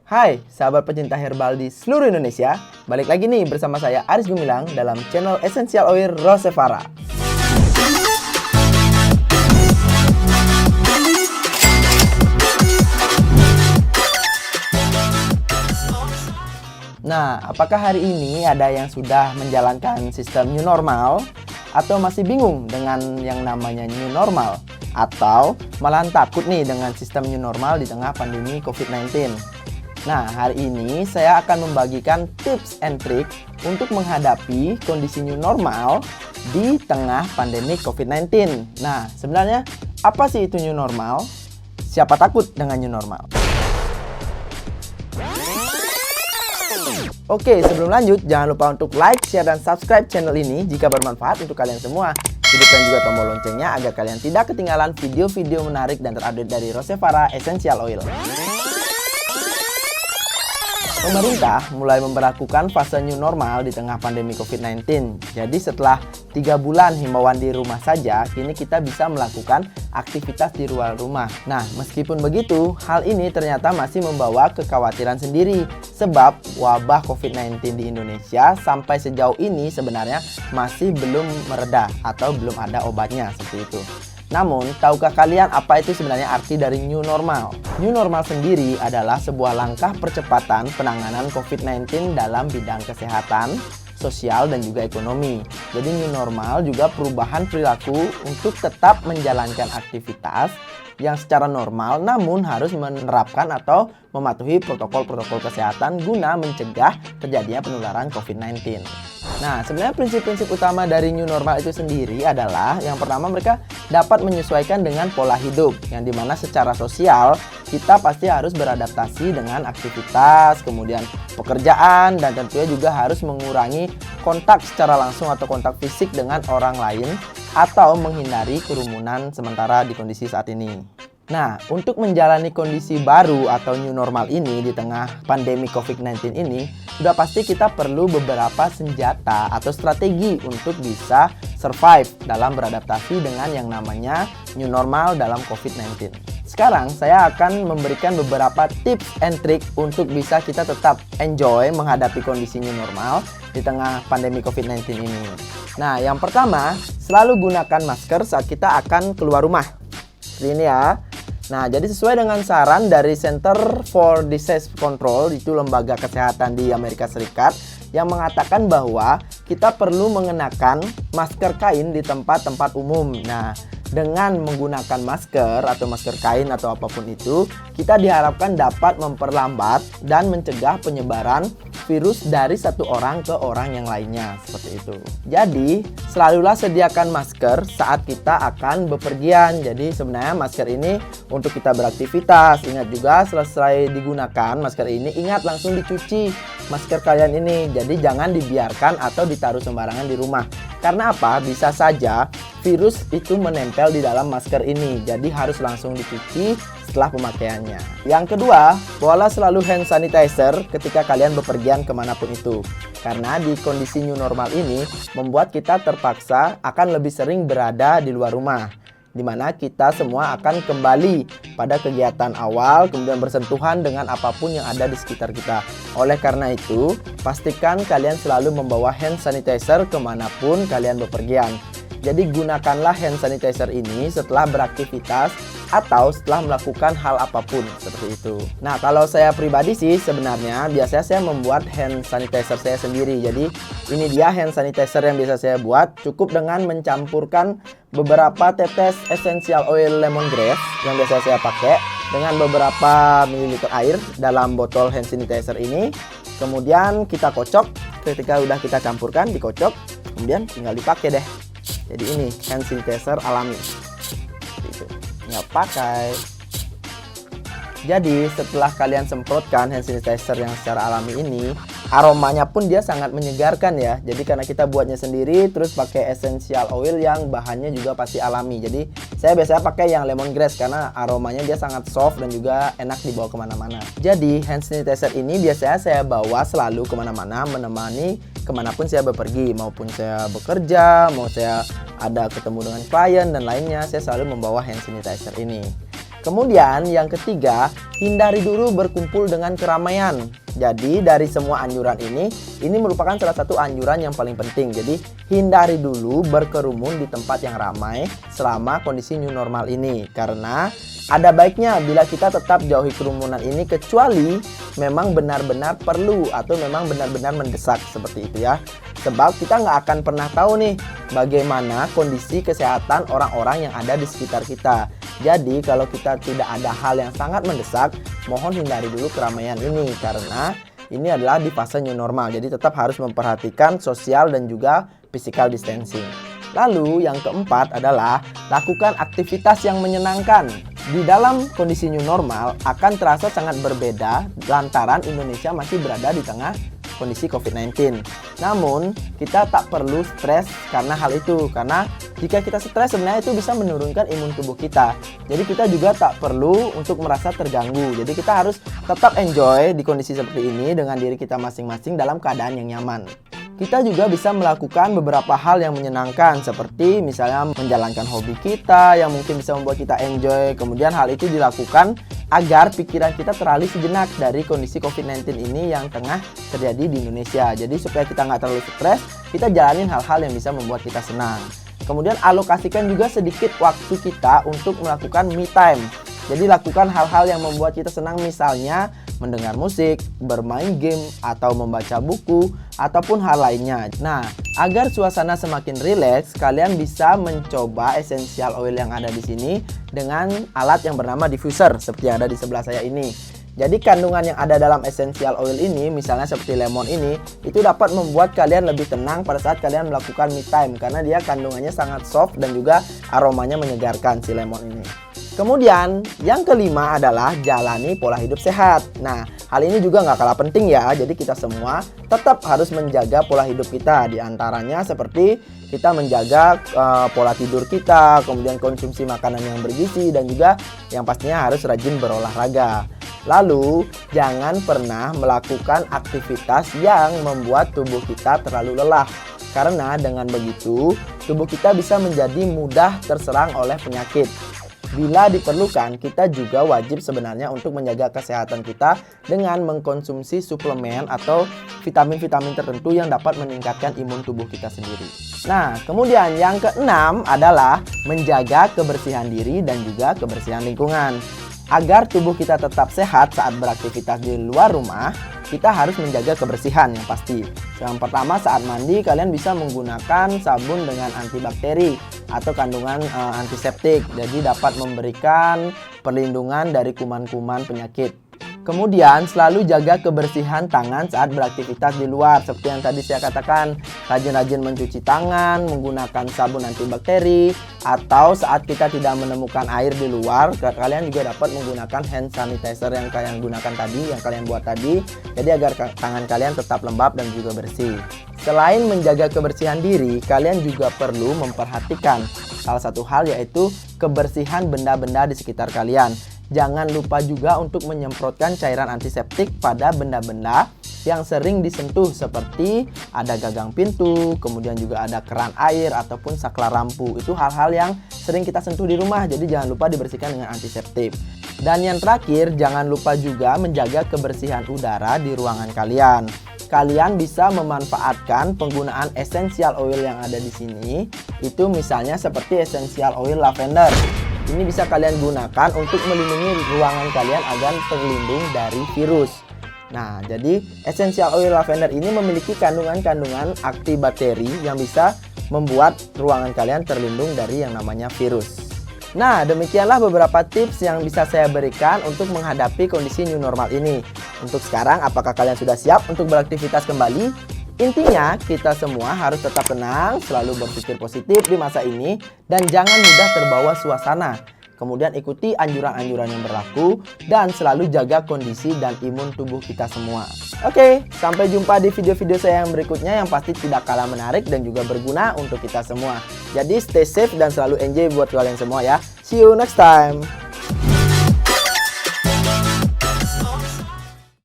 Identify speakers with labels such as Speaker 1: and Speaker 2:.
Speaker 1: Hai sahabat pecinta herbal di seluruh Indonesia. Balik lagi nih bersama saya Aris Gumilang dalam channel Essential Oil Rosevara. Nah, apakah hari ini ada yang sudah menjalankan sistem new normal? Atau masih bingung dengan yang namanya new normal? Atau malahan takut nih dengan sistem new normal di tengah pandemi COVID-19? Nah, hari ini saya akan membagikan tips and trick untuk menghadapi kondisi new normal di tengah pandemi COVID-19. Nah, sebenarnya apa sih itu new normal? Siapa takut dengan new normal? Oke, sebelum lanjut, jangan lupa untuk like, share, dan subscribe channel ini jika bermanfaat untuk kalian semua. Hidupkan juga tombol loncengnya agar kalian tidak ketinggalan video-video menarik dan terupdate dari Rosevara Essential Oil. Pemerintah mulai memberlakukan fase new normal di tengah pandemi COVID-19. Jadi setelah 3 bulan himbauan di rumah saja, kini kita bisa melakukan aktivitas di luar rumah. Nah, meskipun begitu, hal ini ternyata masih membawa kekhawatiran sendiri. Sebab wabah COVID-19 di Indonesia sampai sejauh ini sebenarnya masih belum mereda atau belum ada obatnya seperti itu. Namun, tahukah kalian apa itu sebenarnya arti dari new normal? New normal sendiri adalah sebuah langkah percepatan penanganan COVID-19 dalam bidang kesehatan, sosial, dan juga ekonomi. Jadi new normal juga perubahan perilaku untuk tetap menjalankan aktivitas yang secara normal namun harus menerapkan atau mematuhi protokol-protokol kesehatan guna mencegah terjadinya penularan COVID-19. Nah, sebenarnya prinsip-prinsip utama dari new normal itu sendiri adalah yang pertama, mereka dapat menyesuaikan dengan pola hidup, yang dimana secara sosial kita pasti harus beradaptasi dengan aktivitas, kemudian pekerjaan, dan tentunya juga harus mengurangi kontak secara langsung atau kontak fisik dengan orang lain atau menghindari kerumunan sementara di kondisi saat ini. Nah, untuk menjalani kondisi baru atau new normal ini di tengah pandemi COVID-19 ini, sudah pasti kita perlu beberapa senjata atau strategi untuk bisa survive dalam beradaptasi dengan yang namanya new normal dalam COVID-19. Sekarang saya akan memberikan beberapa tips and trick untuk bisa kita tetap enjoy menghadapi kondisi new normal di tengah pandemi COVID-19 ini. Nah, yang pertama, selalu gunakan masker saat kita akan keluar rumah. Seperti ini ya. Nah, jadi sesuai dengan saran dari Center for Disease Control, itu lembaga kesehatan di Amerika Serikat, yang mengatakan bahwa kita perlu mengenakan masker kain di tempat-tempat umum. Nah, dengan menggunakan masker atau masker kain atau apapun itu, kita diharapkan dapat memperlambat dan mencegah penyebaran virus dari satu orang ke orang yang lainnya, seperti itu. Jadi, selalulah sediakan masker saat kita akan bepergian. Jadi, sebenarnya masker ini untuk kita beraktivitas. Ingat juga selesai digunakan masker ini, ingat langsung dicuci masker kalian ini. Jadi, jangan dibiarkan atau ditaruh sembarangan di rumah. Karena apa? Bisa saja virus itu menempel di dalam masker ini. Jadi, harus langsung dicuci setelah pemakaiannya. Yang kedua, bawalah selalu hand sanitizer ketika kalian bepergian kemanapun itu. Karena di kondisi new normal ini membuat kita terpaksa akan lebih sering berada di luar rumah, di mana kita semua akan kembali pada kegiatan awal, kemudian bersentuhan dengan apapun yang ada di sekitar kita. Oleh karena itu, pastikan kalian selalu membawa hand sanitizer kemanapun kalian bepergian. Jadi gunakanlah hand sanitizer ini setelah beraktivitas atau setelah melakukan hal apapun, seperti itu. Nah, kalau saya pribadi sih sebenarnya biasanya saya membuat hand sanitizer saya sendiri. Jadi ini dia hand sanitizer yang biasa saya buat. Cukup dengan mencampurkan beberapa tetes essential oil lemongrass yang biasa saya pakai dengan beberapa mililiter air dalam botol hand sanitizer ini. Kemudian kita kocok. Ketika udah kita campurkan, dikocok, kemudian tinggal dipakai deh. Jadi ini hand sanitizer alami. Gitu. Tinggal pakai. Jadi setelah kalian semprotkan hand sanitizer yang secara alami ini, aromanya pun dia sangat menyegarkan ya. Jadi karena kita buatnya sendiri, terus pakai essential oil yang bahannya juga pasti alami. Jadi saya biasanya pakai yang lemongrass karena aromanya dia sangat soft dan juga enak dibawa kemana-mana. Jadi hand sanitizer ini biasanya saya bawa selalu kemana-mana, menemani kemanapun saya bepergi. Maupun saya bekerja, mau saya ada ketemu dengan klien dan lainnya, saya selalu membawa hand sanitizer ini. Kemudian yang ketiga, hindari dulu berkumpul dengan keramaian. Jadi dari semua anjuran ini merupakan salah satu anjuran yang paling penting. Jadi hindari dulu berkerumun di tempat yang ramai selama kondisi new normal ini. Karena ada baiknya bila kita tetap jauhi kerumunan ini kecuali memang benar-benar perlu atau memang benar-benar mendesak seperti itu ya. Sebab kita nggak akan pernah tahu nih bagaimana kondisi kesehatan orang-orang yang ada di sekitar kita. Jadi kalau kita tidak ada hal yang sangat mendesak, mohon hindari dulu keramaian ini karena ini adalah di fase new normal. Jadi tetap harus memperhatikan sosial dan juga physical distancing. Lalu yang keempat adalah lakukan aktivitas yang menyenangkan. Di dalam kondisi new normal akan terasa sangat berbeda lantaran Indonesia masih berada di tengah kondisi COVID-19. Namun kita tak perlu stres karena hal itu. Karena jika kita stres sebenarnya itu bisa menurunkan imun tubuh kita. Jadi kita juga tak perlu untuk merasa terganggu. Jadi kita harus tetap enjoy di kondisi seperti ini dengan diri kita masing-masing dalam keadaan yang nyaman. Kita juga bisa melakukan beberapa hal yang menyenangkan seperti misalnya menjalankan hobi kita yang mungkin bisa membuat kita enjoy. Kemudian hal itu dilakukan agar pikiran kita teralih sejenak dari kondisi COVID-19 ini yang tengah terjadi di Indonesia. Jadi supaya kita nggak terlalu stres, kita jalanin hal-hal yang bisa membuat kita senang. Kemudian alokasikan juga sedikit waktu kita untuk melakukan me time. Jadi lakukan hal-hal yang membuat kita senang, misalnya mendengar musik, bermain game, atau membaca buku, ataupun hal lainnya. Nah, agar suasana semakin rileks, kalian bisa mencoba essential oil yang ada di sini dengan alat yang bernama diffuser seperti yang ada di sebelah saya ini. Jadi kandungan yang ada dalam essential oil ini, misalnya seperti lemon ini, itu dapat membuat kalian lebih tenang pada saat kalian melakukan me time karena dia kandungannya sangat soft dan juga aromanya menyegarkan si lemon ini. Kemudian yang kelima adalah jalani pola hidup sehat. Nah, hal ini juga nggak kalah penting ya. Jadi kita semua tetap harus menjaga pola hidup kita. Di antaranya seperti kita menjaga pola tidur kita, kemudian konsumsi makanan yang bergizi, dan juga yang pastinya harus rajin berolahraga. Lalu, jangan pernah melakukan aktivitas yang membuat tubuh kita terlalu lelah. Karena dengan begitu, tubuh kita bisa menjadi mudah terserang oleh penyakit. Bila diperlukan, kita juga wajib sebenarnya untuk menjaga kesehatan kita dengan mengkonsumsi suplemen atau vitamin-vitamin tertentu yang dapat meningkatkan imun tubuh kita sendiri. Nah, kemudian yang keenam adalah menjaga kebersihan diri dan juga kebersihan lingkungan. Agar tubuh kita tetap sehat saat beraktivitas di luar rumah, kita harus menjaga kebersihan yang pasti. Yang pertama, saat mandi kalian bisa menggunakan sabun dengan antibakteri atau kandungan antiseptik. Jadi dapat memberikan perlindungan dari kuman-kuman penyakit. Kemudian selalu jaga kebersihan tangan saat beraktivitas di luar. Seperti yang tadi saya katakan, rajin-rajin mencuci tangan, menggunakan sabun antibakteri, atau saat kita tidak menemukan air di luar, kalian juga dapat menggunakan hand sanitizer yang kalian gunakan tadi, yang kalian buat tadi. Jadi agar tangan kalian tetap lembab dan juga bersih. Selain menjaga kebersihan diri, kalian juga perlu memperhatikan salah satu hal, yaitu kebersihan benda-benda di sekitar kalian. Jangan lupa juga untuk menyemprotkan cairan antiseptik pada benda-benda yang sering disentuh seperti ada gagang pintu, kemudian juga ada keran air ataupun saklar lampu. Itu hal-hal yang sering kita sentuh di rumah, jadi jangan lupa dibersihkan dengan antiseptik. Dan yang terakhir, jangan lupa juga menjaga kebersihan udara di ruangan kalian. Kalian bisa memanfaatkan penggunaan essential oil yang ada di sini. Itu misalnya seperti essential oil lavender. Ini bisa kalian gunakan untuk melindungi ruangan kalian agar terlindung dari virus. Nah, jadi essential oil lavender ini memiliki kandungan-kandungan antibakteri yang bisa membuat ruangan kalian terlindung dari yang namanya virus. Nah, demikianlah beberapa tips yang bisa saya berikan untuk menghadapi kondisi new normal ini. Untuk sekarang, apakah kalian sudah siap untuk beraktivitas kembali? Intinya, kita semua harus tetap tenang, selalu berpikir positif di masa ini, dan jangan mudah terbawa suasana. Kemudian ikuti anjuran-anjuran yang berlaku, dan selalu jaga kondisi dan imun tubuh kita semua. Oke, sampai jumpa di video-video saya yang berikutnya yang pasti tidak kalah menarik dan juga berguna untuk kita semua. Jadi stay safe dan selalu enjoy buat kalian semua ya. See you next time.